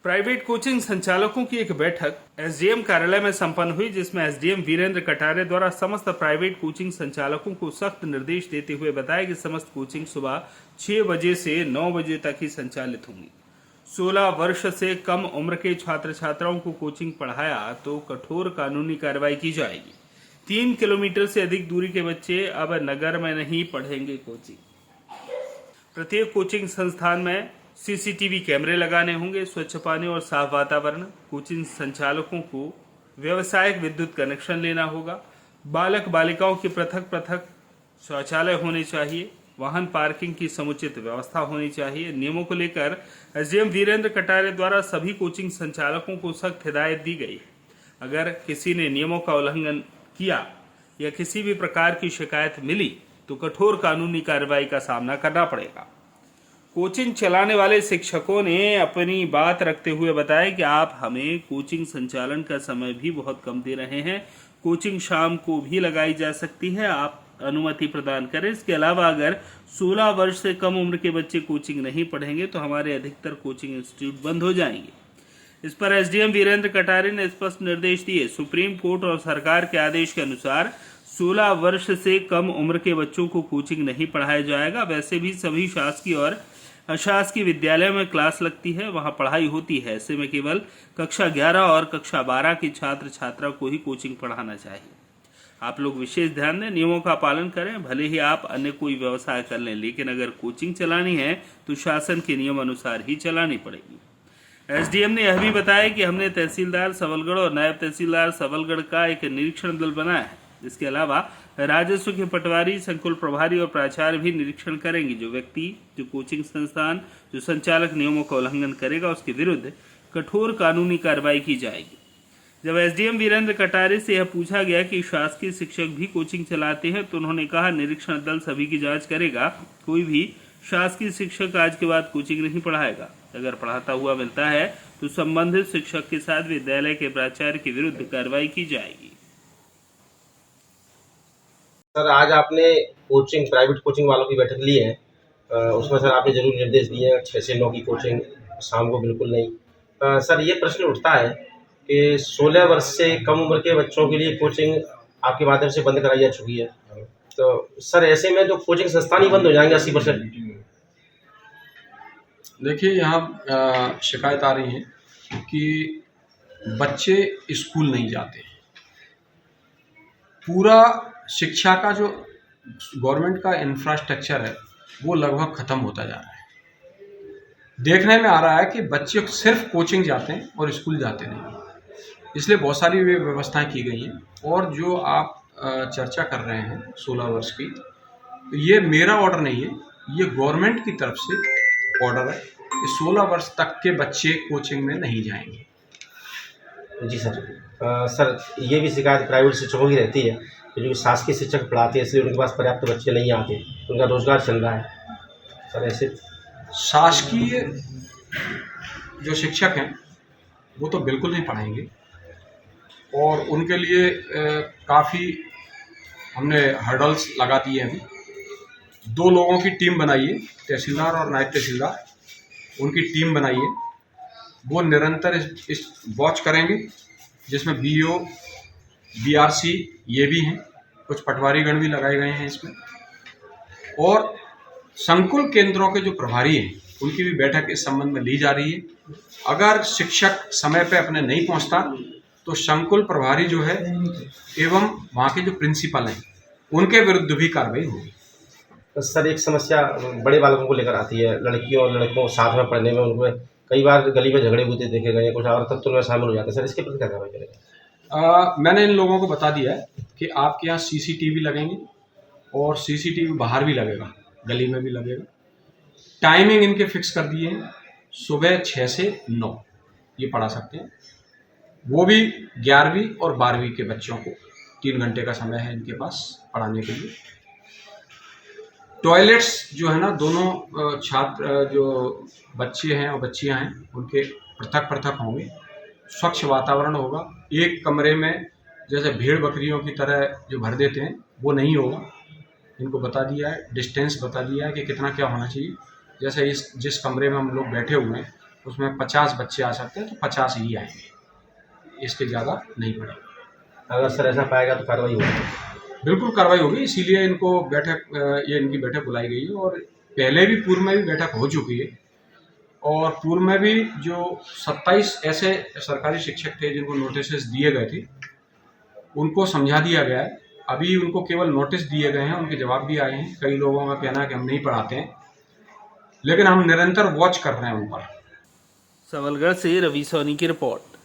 Private coaching संचालकों की एक बैठक एसडीएम कार्यालय में संपन्न हुई, जिसमें एसडीएम वीरेंद्र कटारे द्वारा समस्त प्राइवेट कोचिंग संचालकों को सख्त निर्देश देते हुए बताया कि समस्त कोचिंग सुबह 6 बजे से 9 बजे तक ही संचालित होंगी। 16 वर्ष से कम उम्र के छात्र छात्राओं को कोचिंग पढ़ाया तो कठोर कानूनी कार्रवाई की जाएगी। 3 किलोमीटर से अधिक दूरी के बच्चे अब नगर में नहीं पढ़ेंगे कोचिंग। प्रत्येक कोचिंग संस्थान में सीसीटीवी कैमरे लगाने होंगे। स्वच्छ पानी और साफ वातावरण। कोचिंग संचालकों को व्यावसायिक विद्युत कनेक्शन लेना होगा। बालक बालिकाओं की पृथक पृथक शौचालय होने चाहिए। वाहन पार्किंग की समुचित व्यवस्था होनी चाहिए। नियमों को लेकर एसडीएम वीरेंद्र कटारे द्वारा सभी कोचिंग संचालकों को सख्त हिदायत दी गई है। अगर किसी ने नियमों का उल्लंघन किया या किसी भी प्रकार की शिकायत मिली तो कठोर कानूनी कार्रवाई का सामना करना पड़ेगा। कोचिंग चलाने वाले शिक्षकों ने अपनी बात रखते हुए बताया कि आप हमें कोचिंग संचालन का समय भी बहुत कम दे रहे हैं। कोचिंग शाम को भी लगाई जा सकती है, आप अनुमति प्रदान करें। इसके अलावा अगर 16 वर्ष से कम उम्र के बच्चे कोचिंग नहीं पढ़ेंगे तो हमारे अधिकतर कोचिंग इंस्टीट्यूट बंद हो जाएंगे। इस पर एसडीएम वीरेंद्र कटारे ने स्पष्ट निर्देश दिए। सुप्रीम कोर्ट और सरकार के आदेश के अनुसार 16 वर्ष से कम उम्र के बच्चों को कोचिंग नहीं पढ़ाया जाएगा। वैसे भी सभी शासकीय और अशासकीय विद्यालय में क्लास लगती है, वहां पढ़ाई होती है। ऐसे में केवल कक्षा 11 और कक्षा 12 की छात्र छात्रा को ही कोचिंग पढ़ाना चाहिए। आप लोग विशेष ध्यान दें, नियमों का पालन करें। भले ही आप अन्य कोई व्यवसाय कर लें, लेकिन अगर कोचिंग चलानी है तो शासन के नियम अनुसार ही चलानी पड़ेगी। एसडीएम ने यह भी बताया कि हमने तहसीलदार सबलगढ़ और नायब तहसीलदार सबलगढ़ का एक निरीक्षण दल बनाया है। इसके अलावा राजस्व के पटवारी, संकुल प्रभारी और प्राचार्य भी निरीक्षण करेंगे। जो व्यक्ति, जो कोचिंग संस्थान, जो संचालक नियमों का उल्लंघन करेगा उसके विरुद्ध कठोर कानूनी कार्रवाई की जाएगी। जब एसडीएम वीरेंद्र कटारे से यह पूछा गया कि शासकीय शिक्षक भी कोचिंग चलाते हैं तो उन्होंने कहा, निरीक्षण दल सभी की जांच करेगा। कोई भी शासकीय शिक्षक आज के बाद कोचिंग नहीं पढ़ाएगा। अगर पढ़ाता हुआ मिलता है तो संबंधित शिक्षक के साथ विद्यालय के प्राचार्य के विरुद्ध कार्रवाई की जाएगी। सर, आज आपने प्राइवेट कोचिंग वालों की बैठक ली है। उसमें सर आपने जरूर निर्देश दिए हैं 6 से 9 की कोचिंग, शाम को बिल्कुल नहीं। सर, ये प्रश्न उठता है कि 16 वर्ष से कम उम्र के बच्चों के लिए कोचिंग आपके माध्यम से बंद कराई जा चुकी है। तो सर, ऐसे में तो कोचिंग संस्थान ही बंद हो जाएंगे 80%। देखिए, यहाँ शिकायत आ रही है कि बच्चे स्कूल नहीं जाते। पूरा शिक्षा का जो गवर्नमेंट का इंफ्रास्ट्रक्चर है वो लगभग ख़त्म होता जा रहा है। देखने में आ रहा है कि बच्चे सिर्फ कोचिंग जाते हैं और स्कूल जाते नहीं। इसलिए बहुत सारी व्यवस्थाएं की गई हैं। और जो आप चर्चा कर रहे हैं 16 वर्ष की, तो ये मेरा ऑर्डर नहीं है, ये गवर्नमेंट की तरफ से ऑर्डर है कि 16 वर्ष तक के बच्चे कोचिंग में नहीं जाएंगे। जी सर। सर, ये भी शिकायत प्राइवेट शिक्षकों की रहती है कि जो शासकीय शिक्षक पढ़ाते हैं इसलिए उनके पास पर्याप्त बच्चे नहीं आते, उनका रोजगार चल रहा है। सर, ऐसे शासकीय जो शिक्षक हैं वो तो बिल्कुल नहीं पढ़ाएंगे और उनके लिए काफ़ी हमने हर्डल्स लगा दिए हैं। अभी 2 लोगों की टीम बनाई है, तहसीलदार और नायब तहसीलदार, उनकी टीम बनाई है। वो निरंतर इस वॉच करेंगे, जिसमें बीओ, बीआरसी ये भी हैं, कुछ पटवारीगण भी लगाए गए हैं इसमें। और संकुल केंद्रों के जो प्रभारी हैं उनकी भी बैठक इस संबंध में ली जा रही है। अगर शिक्षक समय पे अपने नहीं पहुंचता तो संकुल प्रभारी जो है एवं वहाँ के जो प्रिंसिपल हैं उनके विरुद्ध भी कार्रवाई होगी। तो सर, एक समस्या बड़े बालकों को लेकर आती है। लड़कियों और लड़कों साथ में पढ़ने में उनको कई बार गली में झगड़े होते देखे गए, कुछ और तत्व में शामिल हो जाते हैं। सर, इसके प्रति क्या कार्रवाई करेगा? मैंने इन लोगों को बता दिया है कि आपके यहाँ सीसीटीवी लगेंगे और सीसीटीवी बाहर भी लगेगा, गली में भी लगेगा। टाइमिंग इनके फिक्स कर दिए हैं, सुबह 6 से 9 ये पढ़ा सकते हैं। वो भी 11वीं और 12वीं के बच्चों को 3 घंटे का समय है इनके पास पढ़ाने के लिए। टॉयलेट्स जो है ना, दोनों छात्र जो बच्चे हैं और बच्चियां हैं उनके पृथक पृथक होंगे। स्वच्छ वातावरण होगा। एक कमरे में जैसे भेड़ बकरियों की तरह जो भर देते हैं वो नहीं होगा। इनको बता दिया है, डिस्टेंस बता दिया है कि कितना क्या होना चाहिए। जैसे जिस कमरे में हम लोग बैठे हुए हैं उसमें 50 बच्चे आ सकते हैं तो 50 ही आएंगे, इसके ज़्यादा नहीं पड़ेगा। अगर सर ऐसा पाएगा तो कार्रवाई होगी? बिल्कुल कार्रवाई होगी, इसीलिए इनको ये इनकी बैठक बुलाई गई है। और पहले भी पूर्व में भी बैठक हो चुकी है, और पूर्व में भी जो 27 ऐसे सरकारी शिक्षक थे जिनको नोटिस दिए गए थे, उनको समझा दिया गया है। अभी उनको केवल नोटिस दिए गए हैं, उनके जवाब भी आए हैं। कई लोगों का कहना है कि हम नहीं पढ़ाते हैं, लेकिन हम निरंतर वॉच कर रहे हैं उन पर। सबलगढ़ से रवि सोनी की रिपोर्ट।